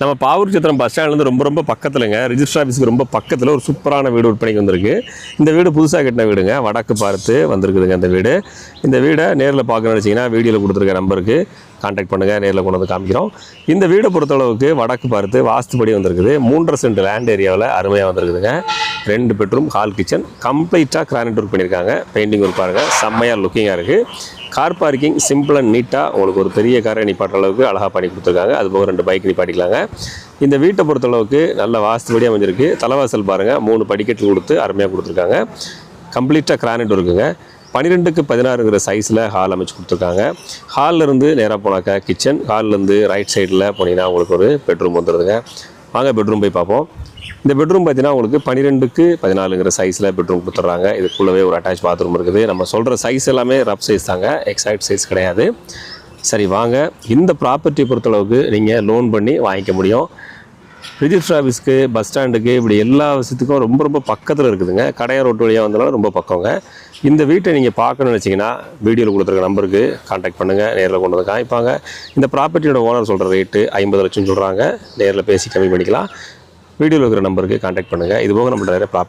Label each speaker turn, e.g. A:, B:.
A: நம்ம பாவூர் சத்திரம் பஸ் ஸ்டாண்ட்லேருந்து ரொம்ப பக்கத்துலங்க, ரிஜிஸ்டர் ஆஃபீஸ்க்கு ரொம்ப பக்கத்தில் ஒரு சூப்பரான வீடு விற்பனைக்கு வந்திருக்கு. இந்த வீடு புதுசாக கட்டின வீடுங்க, வடக்கு பார்த்து வந்திருக்குதுங்க இந்த வீடு. இந்த வீடை நேரில் பார்க்கணும்னு வச்சிங்கன்னா வீடியோவில் கொடுத்துருக்க நம்பருக்கு கான்டாக்ட் பண்ணுங்கள், நேரில் கொண்டு வந்து காமிக்கிறோம். இந்த வீடை பொறுத்தளவுக்கு வடக்கு பார்த்து வாஸ்துபடி வந்திருக்குது. 3.5 சென்ட் லேண்ட் ஏரியாவில் அருமையாக வந்திருக்குதுங்க. 2 பெட்ரூம், ஹால், கிச்சன், கம்ப்ளீட்டாக கிரானைட் ஒர்க் பண்ணியிருக்காங்க. பெயிண்டிங் ஒர்க் பாருங்கள், செம்மையாக லுக்கிங்காக இருக்குது. கார் பார்க்கிங் சிம்பிள் அண்ட் நீட்டாக உங்களுக்கு ஒரு பெரிய காரை நிப்பாட்டுற அளவுக்கு அழகாக பண்ணி கொடுத்துருக்காங்க. அது போக 2 பைக் நிப்பாட்டிக்கலாங்க. இந்த வீட்டை பொறுத்தளவுக்கு நல்ல வாஸ்துபடியாக அமைஞ்சிருக்கு. தலைவாசல் பாருங்கள், 3 படிக்கட்டு கொடுத்து அருமையாக கொடுத்துருக்காங்க. கம்ப்ளீட்டாக கிரானைட் ஒர்க்குங்க. 12க்கு 16ங்கிற சைஸில் ஹால் அமைச்சு கொடுத்துருக்காங்க. ஹால்லேருந்து நேராக போனாக்கா கிச்சன், ஹால்லேருந்து ரைட் சைடில் போனீங்கன்னா உங்களுக்கு ஒரு பெட்ரூம் வந்துடுதுங்க. வாங்க பெட்ரூம் போய் பார்ப்போம். இந்த பெட்ரூம் பார்த்தீங்கன்னா உங்களுக்கு 12க்கு 14ங்கிற சைஸில் பெட்ரூம் கொடுத்துட்றாங்க. இதுக்குள்ளவே ஒரு அட்டாச் பாத்ரூம் இருக்குது. நம்ம சொல்கிற சைஸ் எல்லாமே ரஃப் சைஸ் தாங்க, எக்ஸாக்ட் சைஸ் கிடையாது. சரி வாங்க, இந்த ப்ராப்பர்ட்டியை பொறுத்தளவுக்கு நீங்கள் லோன் பண்ணி வாங்கிக்க முடியும். ரிஜிஸ்டர் ஆஃபீஸ்க்கு, பஸ் ஸ்டாண்டுக்கு, இப்படி எல்லா விஷயத்துக்கும் ரொம்ப பக்கத்தில் இருக்குதுங்க. கடையார் ரோட்டு வழியாக வந்தாலும் ரொம்ப பக்கங்க. இந்த வீட்டை நீங்கள் பார்க்கணும்னு வச்சிங்கன்னா வீடியோவில் கொடுத்துருக்க நம்பருக்கு கான்டாக்ட் பண்ணுங்கள், நேரில் கொண்டு வந்து காமிப்பாங்க. இந்த ப்ராப்பர்ட்டியோட ஓனர் சொல்கிற ரேட்டு 50 லட்சம் சொல்கிறாங்க. நேரில் பேசி கம்மி பண்ணிக்கலாம். வீடியோவில் இருக்கிற நம்பருக்கு கான்டாக்ட் பண்ணுங்கள். இது போக நம்மளோட நிறைய ப்ராப்பர்ட்டி